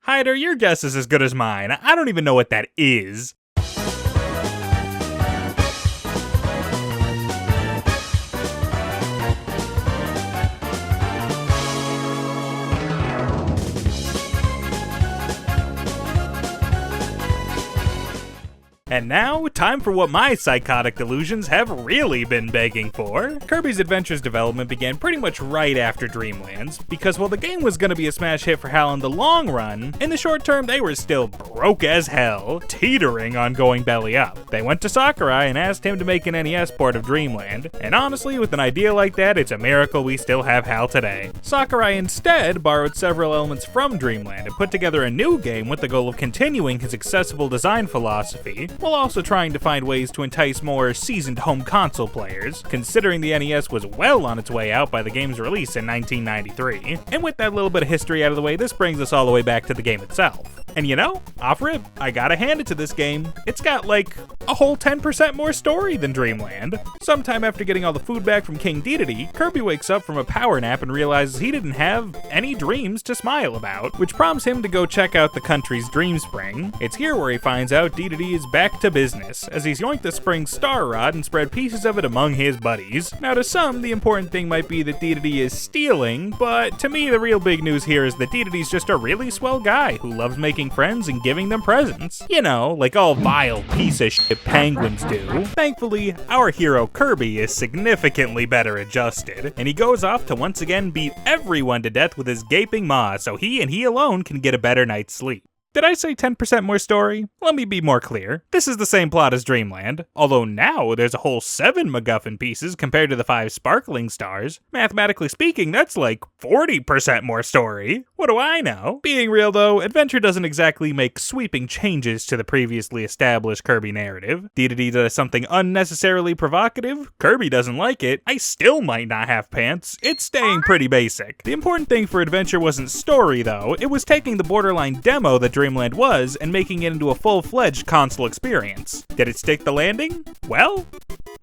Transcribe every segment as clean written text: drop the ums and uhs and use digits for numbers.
Hyder, your guess is as good as mine. I don't even know what that is. And now, time for what my psychotic delusions have really been begging for. Kirby's Adventure's development began pretty much right after Dreamland's, because while the game was gonna be a smash hit for HAL in the long run, in the short term they were still broke as hell, teetering on going belly up. They went to Sakurai and asked him to make an NES port of Dreamland, and honestly, with an idea like that, it's a miracle we still have HAL today. Sakurai instead borrowed several elements from Dreamland and put together a new game with the goal of continuing his accessible design philosophy, while also trying to find ways to entice more seasoned home console players, considering the NES was well on its way out by the game's release in 1993. And with that little bit of history out of the way, this brings us all the way back to the game itself. And you know, off rip, I gotta hand it to this game. It's got like a whole 10% more story than Dreamland. Sometime after getting all the food back from King Dedede, Kirby wakes up from a power nap and realizes he didn't have any dreams to smile about, which prompts him to go check out the country's dream spring. It's here where he finds out Dedede is back to business, as he's yoinked the spring's star rod and spread pieces of it among his buddies. Now to some, the important thing might be that Dedede is stealing, but to me the real big news here is that Dedede's just a really swell guy who loves making friends and giving them presents. You know, like all vile piece of shit penguins do. Thankfully, our hero Kirby is significantly better adjusted, and he goes off to once again beat everyone to death with his gaping maw so he and he alone can get a better night's sleep. Did I say 10% more story? Let me be more clear. This is the same plot as Dreamland, although now there's a whole 7 MacGuffin pieces compared to the 5 sparkling stars. Mathematically speaking, that's like 40% more story. What do I know? Being real though, Adventure doesn't exactly make sweeping changes to the previously established Kirby narrative. Dedede does something unnecessarily provocative, Kirby doesn't like it, I still might not have pants, it's staying pretty basic. The important thing for Adventure wasn't story though, it was taking the borderline demo that Dreamland was and making it into a full-fledged console experience. Did it stick the landing? Well,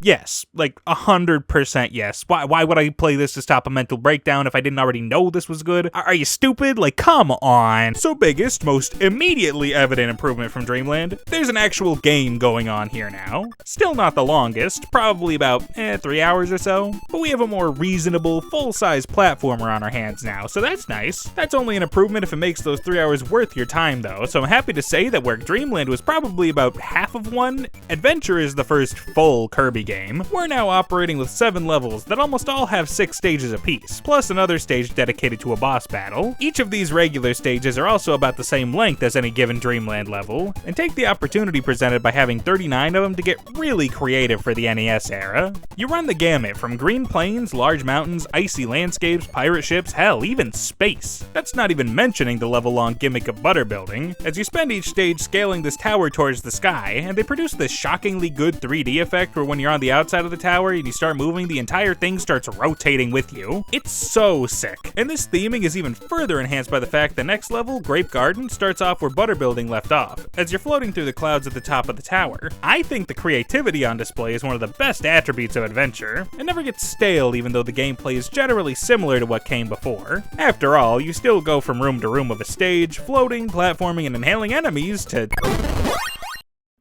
yes, like 100% yes. Why would I play this to stop a mental breakdown if I didn't already know this was good? Are you stupid? Like, come on. So biggest, most immediately evident improvement from Dreamland, there's an actual game going on here now. Still not the longest, probably about 3 hours or so, but we have a more reasonable, full-size platformer on our hands now, so that's nice. That's only an improvement if it makes those 3 hours worth your time though, so I'm happy to say that where Dreamland was probably about half of one, Adventure is the first full Kirby game. We're now operating with 7 levels that almost all have 6 stages apiece, plus another stage dedicated to a boss battle. Each of these regular stages are also about the same length as any given Dreamland level, and take the opportunity presented by having 39 of them to get really creative for the NES era. You run the gamut from green plains, large mountains, icy landscapes, pirate ships, hell, even space. That's not even mentioning the level-long gimmick of butter building, as you spend each stage scaling this tower towards the sky, and they produce this shockingly good 3D effect where when you're on the outside of the tower and you start moving, the entire thing starts rotating with you. It's so sick. And this theming is even further enhanced by the fact the next level, Grape Garden, starts off where butter building left off, as you're floating through the clouds at the top of the tower. I think the creativity on display is one of the best attributes of Adventure. It never gets stale even though the gameplay is generally similar to what came before. After all, you still go from room to room of a stage, floating, platforming, and inhaling enemies to...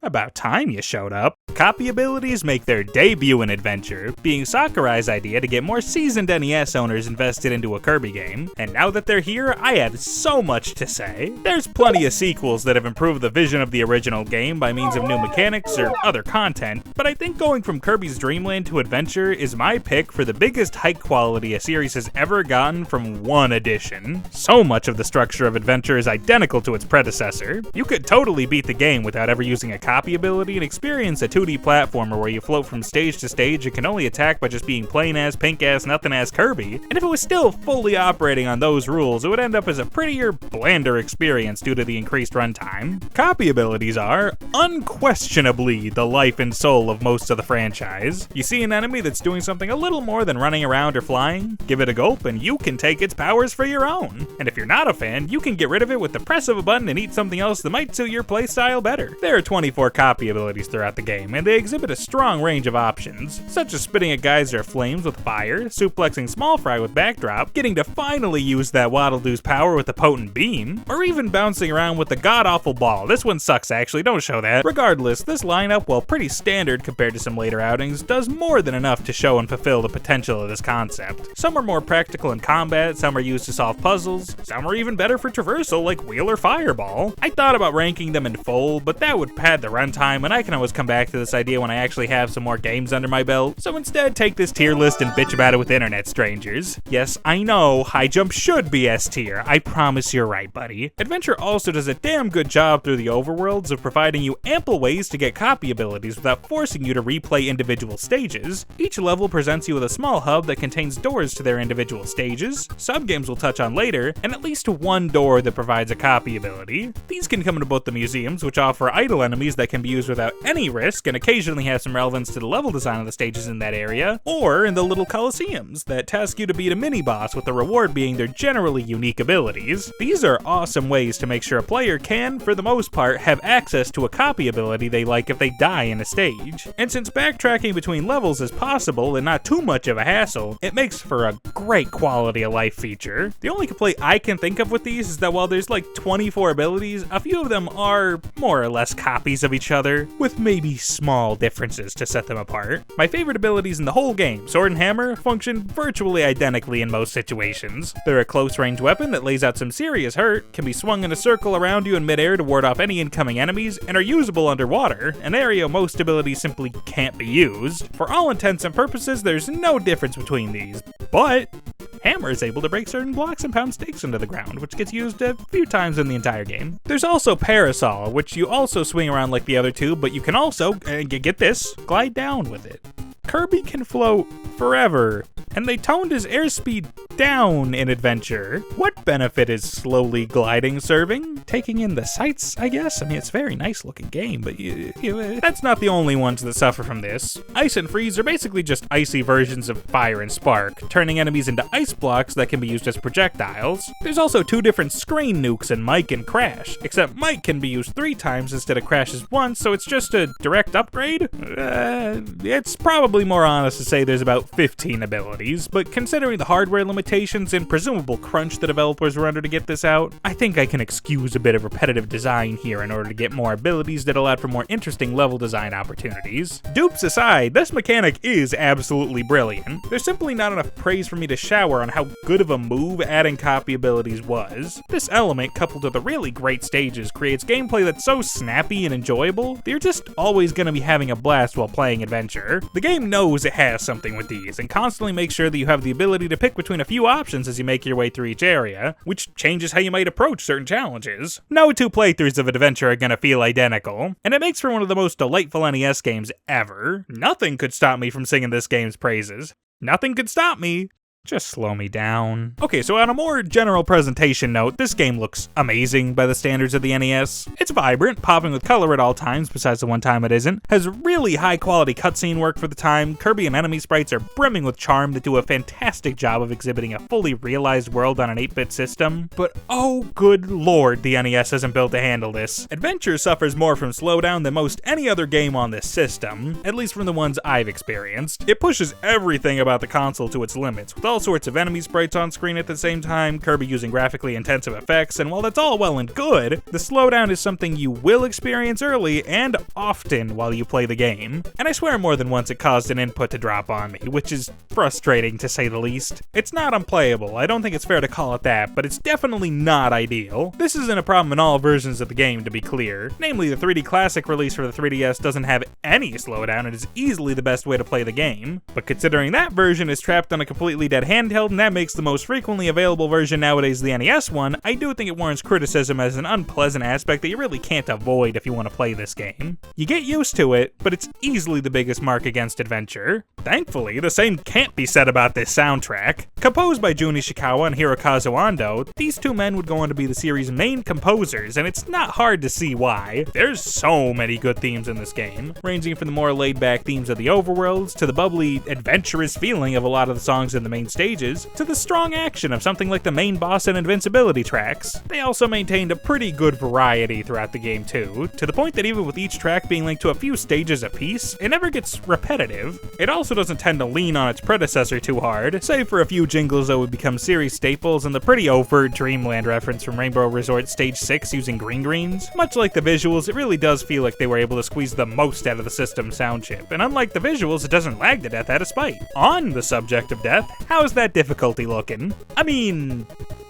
About time you showed up. Copy abilities make their debut in Adventure, being Sakurai's idea to get more seasoned NES owners invested into a Kirby game, and now that they're here, I have so much to say. There's plenty of sequels that have improved the vision of the original game by means of new mechanics or other content, but I think going from Kirby's Dreamland to Adventure is my pick for the biggest hike quality a series has ever gotten from one edition. So much of the structure of Adventure is identical to its predecessor. You could totally beat the game without ever using a copy ability and experience a 2D platformer where you float from stage to stage and can only attack by just being plain-ass, pink-ass, nothing-ass Kirby. And if it was still fully operating on those rules, it would end up as a prettier, blander experience due to the increased runtime. Copy abilities are, unquestionably, the life and soul of most of the franchise. You see an enemy that's doing something a little more than running around or flying, give it a gulp and you can take its powers for your own. And if you're not a fan, you can get rid of it with the press of a button and eat something else that might suit your playstyle better. There are 25 24 copy abilities throughout the game, and they exhibit a strong range of options, such as spitting a geyser of flames with fire, suplexing small fry with backdrop, getting to finally use that Waddle Doo's power with a potent beam, or even bouncing around with the god-awful ball. This one sucks actually, don't show that. Regardless, this lineup, while pretty standard compared to some later outings, does more than enough to show and fulfill the potential of this concept. Some are more practical in combat, some are used to solve puzzles, some are even better for traversal like Wheel or Fireball. I thought about ranking them in full, but that would pad the runtime, and I can always come back to this idea when I actually have some more games under my belt. So instead, take this tier list and bitch about it with internet strangers. Yes, I know, High Jump should be S tier. I promise you're right, buddy. Adventure also does a damn good job through the overworlds of providing you ample ways to get copy abilities without forcing you to replay individual stages. Each level presents you with a small hub that contains doors to their individual stages, subgames we'll touch on later, and at least one door that provides a copy ability. These can come into both the museums, which offer idle enemies that can be used without any risk and occasionally have some relevance to the level design of the stages in that area, or in the little coliseums that task you to beat a mini-boss with the reward being their generally unique abilities. These are awesome ways to make sure a player can, for the most part, have access to a copy ability they like if they die in a stage. And since backtracking between levels is possible and not too much of a hassle, it makes for a great quality of life feature. The only complaint I can think of with these is that while there's like 24 abilities, a few of them are more or less copies of each other, with maybe small differences to set them apart. My favorite abilities in the whole game, Sword and Hammer, function virtually identically in most situations. They're a close-range weapon that lays out some serious hurt, can be swung in a circle around you in midair to ward off any incoming enemies, and are usable underwater, an area most abilities simply can't be used. For all intents and purposes, there's no difference between these, but Hammer is able to break certain blocks and pound stakes into the ground, which gets used a few times in the entire game. There's also Parasol, which you also swing around like the other two, but you can also, get this, glide down with it. Kirby can float forever, and they toned his airspeed down in Adventure. What benefit is slowly gliding serving? Taking in the sights, I guess? I mean, it's a very nice looking game, but that's not the only ones that suffer from this. Ice and Freeze are basically just icy versions of Fire and Spark, turning enemies into ice blocks that can be used as projectiles. There's also two different screen nukes in Mike and Crash, except Mike can be used 3 times instead of Crash's once, so it's just a direct upgrade? It's probably more honest to say there's about 15 abilities, but considering the hardware limitations and presumable crunch the developers were under to get this out, I think I can excuse a bit of repetitive design here in order to get more abilities that allowed for more interesting level design opportunities. Dupes aside, this mechanic is absolutely brilliant. There's simply not enough praise for me to shower on how good of a move adding copy abilities was. This element, coupled with the really great stages, creates gameplay that's so snappy and enjoyable that you're just always going to be having a blast while playing Adventure. The game knows it has something with these, and constantly makes sure that you have the ability to pick between a few options as you make your way through each area, which changes how you might approach certain challenges. No 2 playthroughs of Adventure are gonna feel identical, and it makes for one of the most delightful NES games ever. Nothing could stop me from singing this game's praises. Nothing could stop me. Just slow me down. Okay, so on a more general presentation note, this game looks amazing by the standards of the NES. It's vibrant, popping with color at all times, besides the one time it isn't. Has really high quality cutscene work for the time. Kirby and enemy sprites are brimming with charm that do a fantastic job of exhibiting a fully realized world on an 8-bit system. But oh good lord, the NES isn't built to handle this. Adventure suffers more from slowdown than most any other game on this system, at least from the ones I've experienced. It pushes everything about the console to its limits, with all sorts of enemy sprites on screen at the same time, Kirby using graphically intensive effects, and while that's all well and good, the slowdown is something you will experience early and often while you play the game. And I swear more than once it caused an input to drop on me, which is frustrating to say the least. It's not unplayable, I don't think it's fair to call it that, but it's definitely not ideal. This isn't a problem in all versions of the game, to be clear. Namely, the 3D Classic release for the 3DS doesn't have any slowdown and is easily the best way to play the game. But considering that version is trapped on a completely dead handheld, and that makes the most frequently available version nowadays the NES one, I do think it warrants criticism as an unpleasant aspect that you really can't avoid if you want to play this game. You get used to it, but it's easily the biggest mark against Adventure. Thankfully, the same can't be said about this soundtrack. Composed by Jun Ishikawa and Hirokazu Ando, these two men would go on to be the series' main composers, and it's not hard to see why. There's so many good themes in this game, ranging from the more laid-back themes of the overworlds to the bubbly, adventurous feeling of a lot of the songs in the main between stages, to the strong action of something like the main boss and invincibility tracks. They also maintained a pretty good variety throughout the game too, to the point that even with each track being linked to a few stages apiece, it never gets repetitive. It also doesn't tend to lean on its predecessor too hard, save for a few jingles that would become series staples and the pretty overt Dreamland reference from Rainbow Resort Stage 6 using green greens. Much like the visuals, it really does feel like they were able to squeeze the most out of the system's sound chip, and unlike the visuals, it doesn't lag to death at a spite. On the subject of death, how's that difficulty looking? I mean,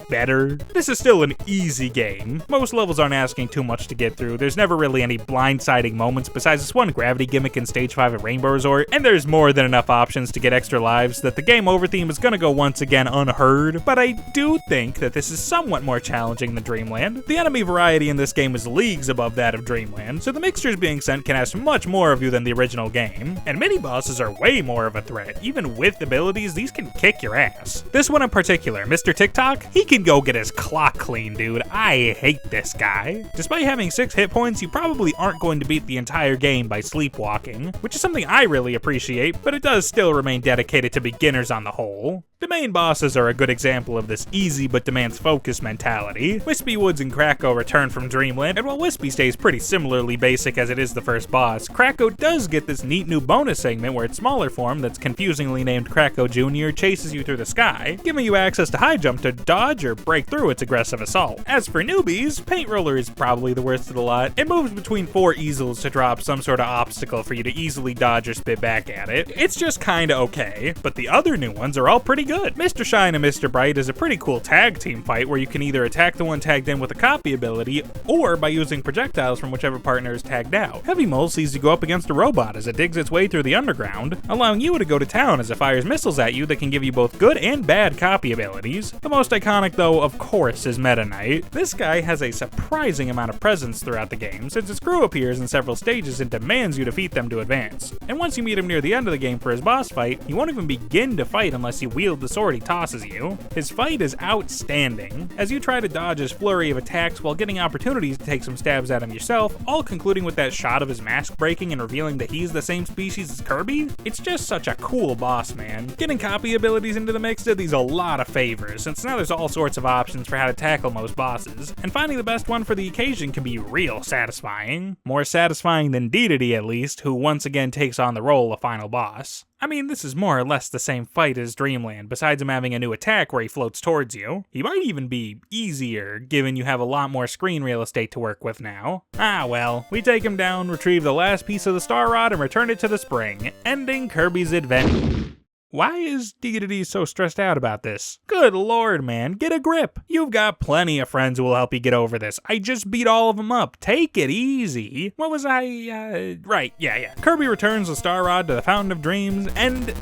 better. This is still an easy game. Most levels aren't asking too much to get through. There's never really any blindsiding moments besides this one gravity gimmick in Stage 5 at Rainbow Resort, and there's more than enough options to get extra lives that the game over theme is gonna go once again unheard, but I do think that this is somewhat more challenging than Dreamland. The enemy variety in this game is leagues above that of Dreamland, so the mixtures being sent can ask much more of you than the original game, and mini-bosses are way more of a threat. Even with abilities, these can kick your ass. This one in particular, Mr. TikTok, he can go get his clock clean, dude. I hate this guy. Despite having 6 hit points, you probably aren't going to beat the entire game by sleepwalking, which is something I really appreciate, but it does still remain dedicated to beginners on the whole. The main bosses are a good example of this easy but demands focus mentality. Wispy Woods and Kracko return from Dreamland, and while Wispy stays pretty similarly basic as it is the first boss, Kracko does get this neat new bonus segment where its smaller form, that's confusingly named Kracko Jr., chases you through the sky, giving you access to high jump to dodge or break through its aggressive assault. As for newbies, Paint Roller is probably the worst of the lot. It moves between 4 easels to drop some sort of obstacle for you to easily dodge or spit back at it. It's just kinda okay, but the other new ones are all pretty good. Mr. Shine and Mr. Bright is a pretty cool tag team fight where you can either attack the one tagged in with a copy ability, or by using projectiles from whichever partner is tagged out. Heavy Mole sees you go up against a robot as it digs its way through the underground, allowing you to go to town as it fires missiles at you that can give you both good and bad copy abilities. The most iconic though, of course, is Meta Knight. This guy has a surprising amount of presence throughout the game, since his crew appears in several stages and demands you defeat them to advance. And once you meet him near the end of the game for his boss fight, he won't even begin to fight unless you wield the sword he tosses you. His fight is outstanding, as you try to dodge his flurry of attacks while getting opportunities to take some stabs at him yourself, all concluding with that shot of his mask breaking and revealing that he's the same species as Kirby. It's just such a cool boss, man. Getting copy abilities into the mix did these a lot of favors, since now there's all sorts of options for how to tackle most bosses, and finding the best one for the occasion can be real satisfying. More satisfying than Dedede, at least, who once again takes on the role of final boss. I mean, this is more or less the same fight as Dreamland, besides him having a new attack where he floats towards you. He might even be easier, given you have a lot more screen real estate to work with now. Ah well, we take him down, retrieve the last piece of the Star Rod, and return it to the spring, ending Kirby's adventure. Why is Dedede so stressed out about this? Good lord, man, get a grip. You've got plenty of friends who will help you get over this. I just beat all of them up. Take it easy. What was I, right, yeah. Kirby returns the Star Rod to the Fountain of Dreams, and...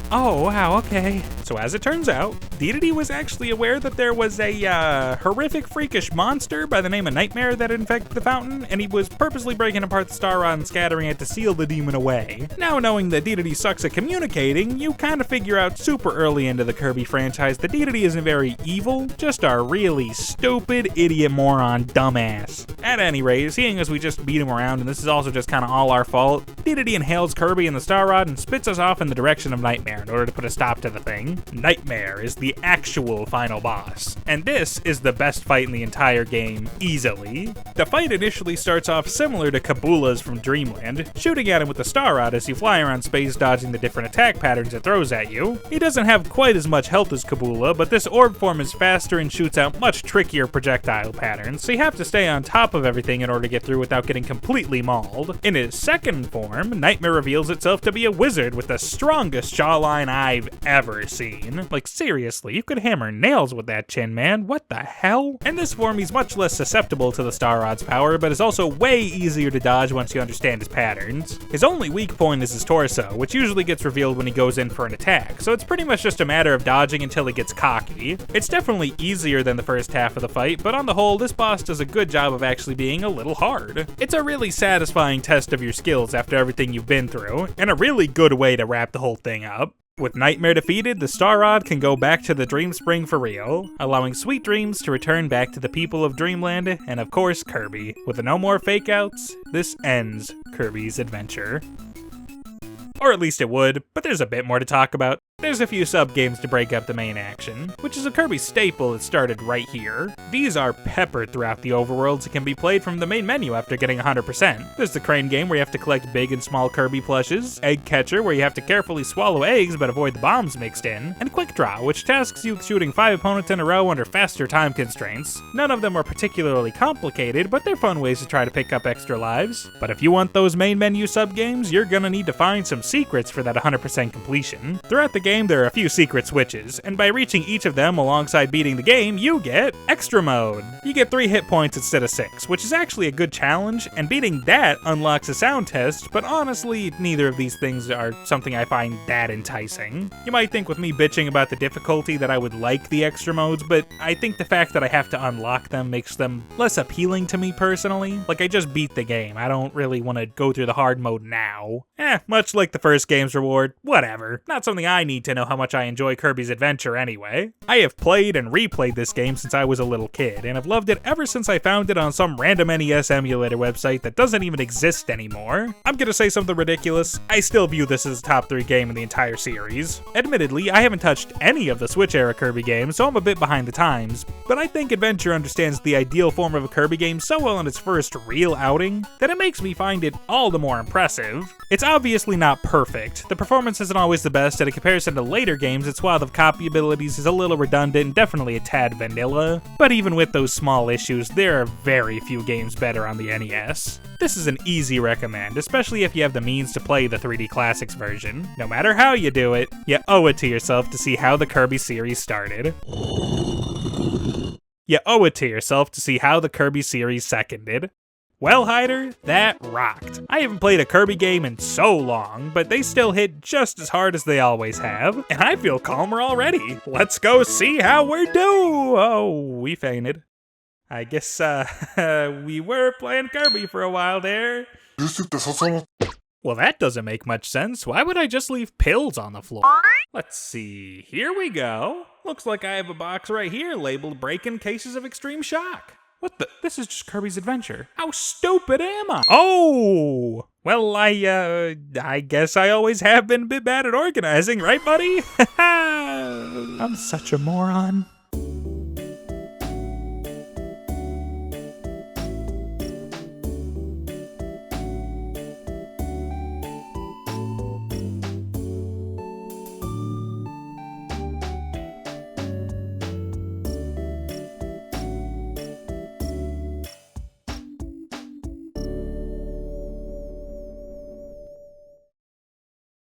oh, wow, okay. So as it turns out, Dedede was actually aware that there was a horrific freakish monster by the name of Nightmare that infected the fountain, and he was purposely breaking apart the Star Rod and scattering it to seal the demon away. Now knowing that Dedede sucks at communicating, you kind of figure out super early into the Kirby franchise that Dedede isn't very evil, just a really stupid, idiot, moron, dumbass. At any rate, seeing as we just beat him around and this is also just kind of all our fault, Dedede inhales Kirby and the Star Rod and spits us off in the direction of Nightmare in order to put a stop to the thing. Nightmare is the actual final boss, and this is the best fight in the entire game, easily. The fight initially starts off similar to Kabula's from Dreamland, shooting at him with the Star Rod as you fly around space dodging the different attack patterns it throws at you. He doesn't have quite as much health as Kabula, but this orb form is faster and shoots out much trickier projectile patterns, so you have to stay on top of everything in order to get through without getting completely mauled. In his second form, Nightmare reveals itself to be a wizard with the strongest jawline I've ever seen. Like seriously, you could hammer nails with that chin, man. What the hell? In this form, he's much less susceptible to the Star Rod's power, but is also way easier to dodge once you understand his patterns. His only weak point is his torso, which usually gets revealed when he goes in for an attack, so it's pretty much just a matter of dodging until he gets cocky. It's definitely easier than the first half of the fight, but on the whole, this boss does a good job of actually being a little hard. It's a really satisfying test of your skills after everything you've been through, and a really good way to wrap the whole thing up. With Nightmare defeated, the Star Rod can go back to the Dream Spring for real, allowing sweet dreams to return back to the people of Dreamland, and of course Kirby. With no more fake outs, this ends Kirby's adventure. Or at least it would, but there's a bit more to talk about. There's a few sub-games to break up the main action, which is a Kirby staple that started right here. These are peppered throughout the overworlds and can be played from the main menu after getting 100%. There's the crane game where you have to collect big and small Kirby plushes, egg catcher where you have to carefully swallow eggs but avoid the bombs mixed in, and quick draw, which tasks you with shooting 5 opponents in a row under faster time constraints. None of them are particularly complicated, but they're fun ways to try to pick up extra lives. But if you want those main menu sub-games, you're gonna need to find some secrets for that 100% completion. Throughout the game, there are a few secret switches, and by reaching each of them alongside beating the game, you get Extra Mode. You get 3 hit points instead of 6, which is actually a good challenge, and beating that unlocks a sound test, but honestly, neither of these things are something I find that enticing. You might think with me bitching about the difficulty that I would like the extra modes, but I think the fact that I have to unlock them makes them less appealing to me personally. Like, I just beat the game, I don't really want to go through the hard mode now. Much like the first game's reward, whatever. Not something I need to know how much I enjoy Kirby's Adventure anyway. I have played and replayed this game since I was a little kid, and have loved it ever since I found it on some random NES emulator website that doesn't even exist anymore. I'm gonna say something ridiculous. I still view this as a top 3 game in the entire series. Admittedly, I haven't touched any of the Switch-era Kirby games, so I'm a bit behind the times, but I think Adventure understands the ideal form of a Kirby game so well in its first real outing that it makes me find it all the more impressive. It's obviously not perfect. The performance isn't always the best, and in comparison to later games, its swath of copy abilities is a little redundant and definitely a tad vanilla, but even with those small issues, there are very few games better on the NES. This is an easy recommend, especially if you have the means to play the 3D Classics version. No matter how you do it, you owe it to yourself to see how the Kirby series started. You owe it to yourself to see how the Kirby series seconded. Well, Hyder, that rocked. I haven't played a Kirby game in so long, but they still hit just as hard as they always have, and I feel calmer already. Let's go see how we're doing. Oh, we fainted. I guess, we were playing Kirby for a while there. Well, that doesn't make much sense. Why would I just leave pills on the floor? Let's see, here we go. Looks like I have a box right here labeled Break-in Cases of Extreme Shock. What the? This is just Kirby's Adventure. How stupid am I? Oh! Well, I guess I always have been a bit bad at organizing, right, buddy? I'm such a moron.